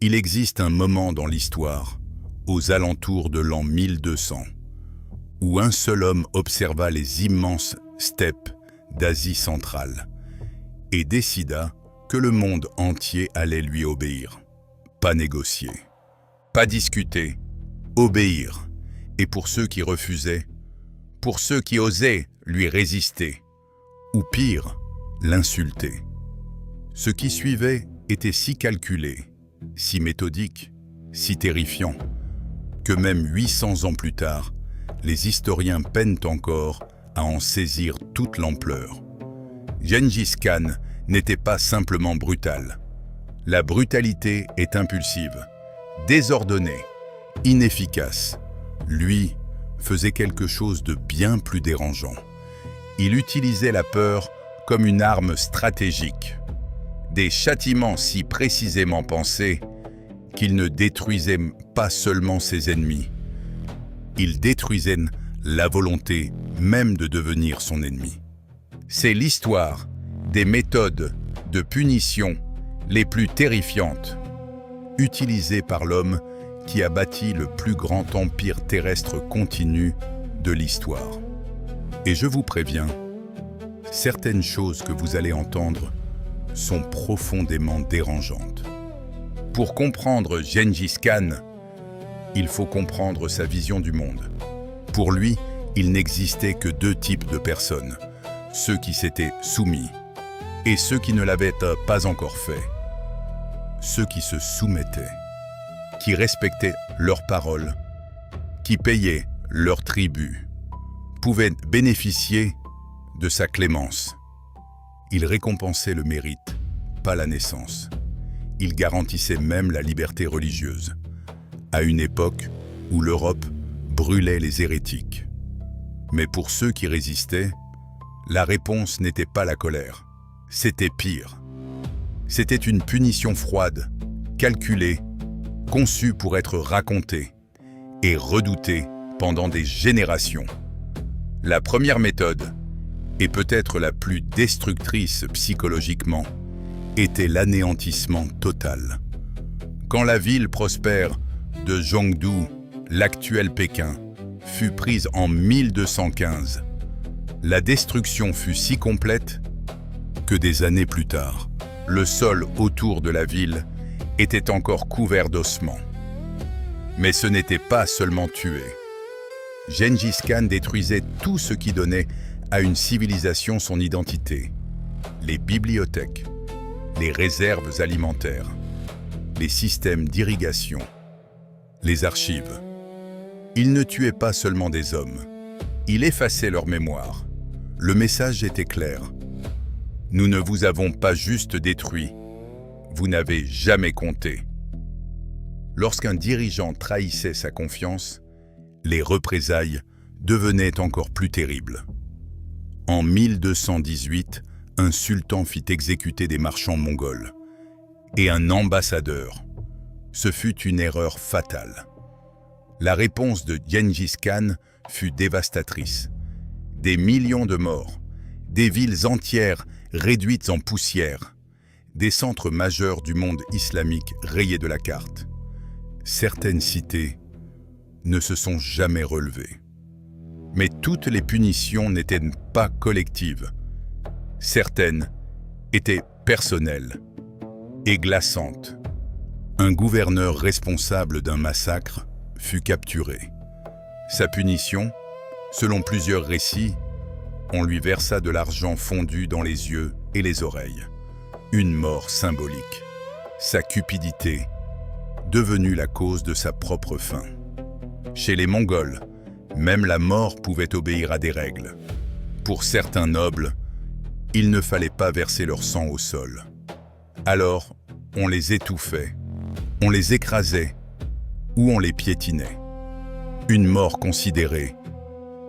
Il existe un moment dans l'histoire, aux alentours de l'an 1200, où un seul homme observa les immenses steppes d'Asie centrale et décida que le monde entier allait lui obéir. Pas négocier, pas discuter, obéir. Et pour ceux qui refusaient, pour ceux qui osaient lui résister, ou pire, l'insulter. Ce qui suivait était si calculé, si méthodique, si terrifiant, que même 800 ans plus tard, les historiens peinent encore à en saisir toute l'ampleur. Gengis Khan n'était pas simplement brutal. La brutalité est impulsive, désordonnée, inefficace. Lui faisait quelque chose de bien plus dérangeant. Il utilisait la peur comme une arme stratégique. Des châtiments si précisément pensés qu'il ne détruisait pas seulement ses ennemis. Il détruisait la volonté même de devenir son ennemi. C'est l'histoire des méthodes de punition les plus terrifiantes utilisées par l'homme qui a bâti le plus grand empire terrestre continu de l'histoire. Et je vous préviens, certaines choses que vous allez entendre sont profondément dérangeantes. Pour comprendre Gengis Khan, il faut comprendre sa vision du monde. Pour lui, il n'existait que deux types de personnes, ceux qui s'étaient soumis et ceux qui ne l'avaient pas encore fait. Ceux qui se soumettaient, qui respectaient leurs paroles, qui payaient leur tribut, pouvaient bénéficier de sa clémence. Il récompensait le mérite, pas la naissance. Il garantissait même la liberté religieuse, à une époque où l'Europe brûlait les hérétiques. Mais pour ceux qui résistaient, la réponse n'était pas la colère, c'était pire. C'était une punition froide, calculée, conçue pour être racontée et redoutée pendant des générations. La première méthode, et peut-être la plus destructrice psychologiquement, était l'anéantissement total. Quand la ville prospère de Zhongdu, l'actuel Pékin, fut prise en 1215, la destruction fut si complète que des années plus tard, le sol autour de la ville était encore couvert d'ossements. Mais ce n'était pas seulement tuer. Gengis Khan détruisait tout ce qui donnait à une civilisation son identité. Les bibliothèques, les réserves alimentaires, les systèmes d'irrigation, les archives. Il ne tuait pas seulement des hommes, il effaçait leur mémoire. Le message était clair. Nous ne vous avons pas juste détruit, vous n'avez jamais compté. Lorsqu'un dirigeant trahissait sa confiance, les représailles devenaient encore plus terribles. En 1218, un sultan fit exécuter des marchands mongols et un ambassadeur. Ce fut une erreur fatale. La réponse de Gengis Khan fut dévastatrice. Des millions de morts, des villes entières réduites en poussière, des centres majeurs du monde islamique rayés de la carte. Certaines cités ne se sont jamais relevées. Mais toutes les punitions n'étaient pas collectives. Certaines étaient personnelles et glaçantes. Un gouverneur responsable d'un massacre fut capturé. Sa punition, selon plusieurs récits, on lui versa de l'argent fondu dans les yeux et les oreilles. Une mort symbolique. Sa cupidité, devenue la cause de sa propre fin. Chez les Mongols, même la mort pouvait obéir à des règles. Pour certains nobles, il ne fallait pas verser leur sang au sol. Alors, on les étouffait, on les écrasait ou on les piétinait. Une mort considérée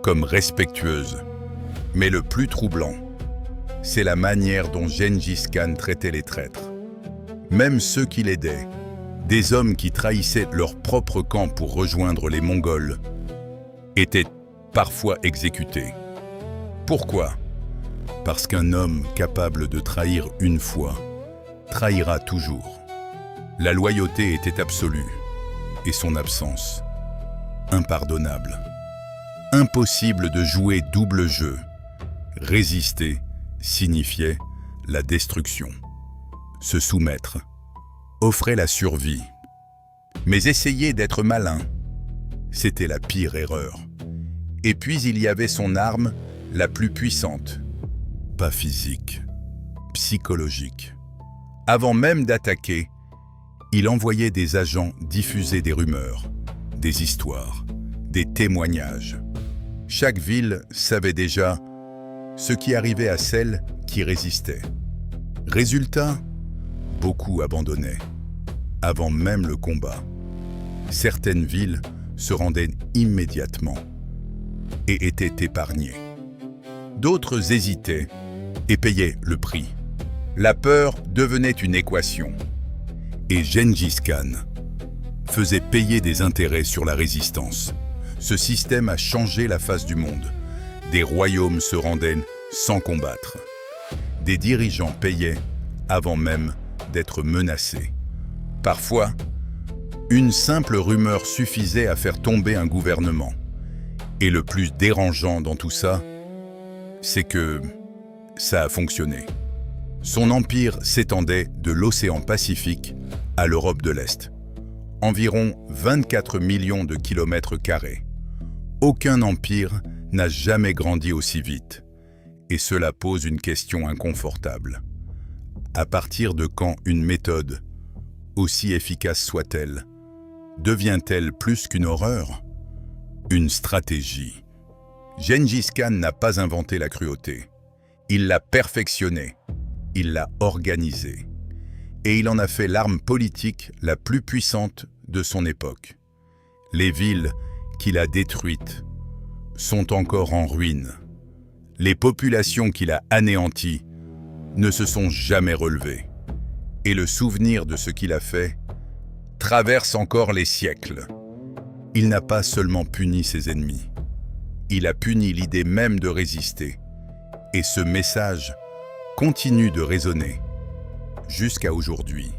comme respectueuse. Mais le plus troublant, c'est la manière dont Gengis Khan traitait les traîtres. Même ceux qui l'aidaient, des hommes qui trahissaient leur propre camp pour rejoindre les Mongols, étaient parfois exécutés. Pourquoi ? Parce qu'un homme capable de trahir une fois, trahira toujours. La loyauté était absolue, et son absence, impardonnable. Impossible de jouer double jeu. Résister signifiait la destruction. Se soumettre offrait la survie. Mais essayer d'être malin, c'était la pire erreur. Et puis il y avait son arme la plus puissante. Pas physique, psychologique. Avant même d'attaquer, il envoyait des agents diffuser des rumeurs, des histoires, des témoignages. Chaque ville savait déjà ce qui arrivait à celles qui résistaient. Résultat, beaucoup abandonnaient, avant même le combat. Certaines villes se rendaient immédiatement et étaient épargnées. D'autres hésitaient et payaient le prix. La peur devenait une équation. Et Gengis Khan faisait payer des intérêts sur la résistance. Ce système a changé la face du monde. Des royaumes se rendaient sans combattre. Des dirigeants payaient avant même d'être menacés. Parfois, une simple rumeur suffisait à faire tomber un gouvernement. Et le plus dérangeant dans tout ça, c'est que ça a fonctionné. Son empire s'étendait de l'océan Pacifique à l'Europe de l'Est. Environ 24 millions de kilomètres carrés. Aucun empire n'a jamais grandi aussi vite. Et cela pose une question inconfortable. À partir de quand une méthode, aussi efficace soit-elle, devient-elle plus qu'une horreur? Une stratégie. Gengis Khan n'a pas inventé la cruauté. Il l'a perfectionnée. Il l'a organisée. Et il en a fait l'arme politique la plus puissante de son époque. Les villes qu'il a détruites sont encore en ruine. Les populations qu'il a anéanties ne se sont jamais relevées. Et le souvenir de ce qu'il a fait traverse encore les siècles. Il n'a pas seulement puni ses ennemis. Il a puni l'idée même de résister. Et ce message continue de résonner jusqu'à aujourd'hui.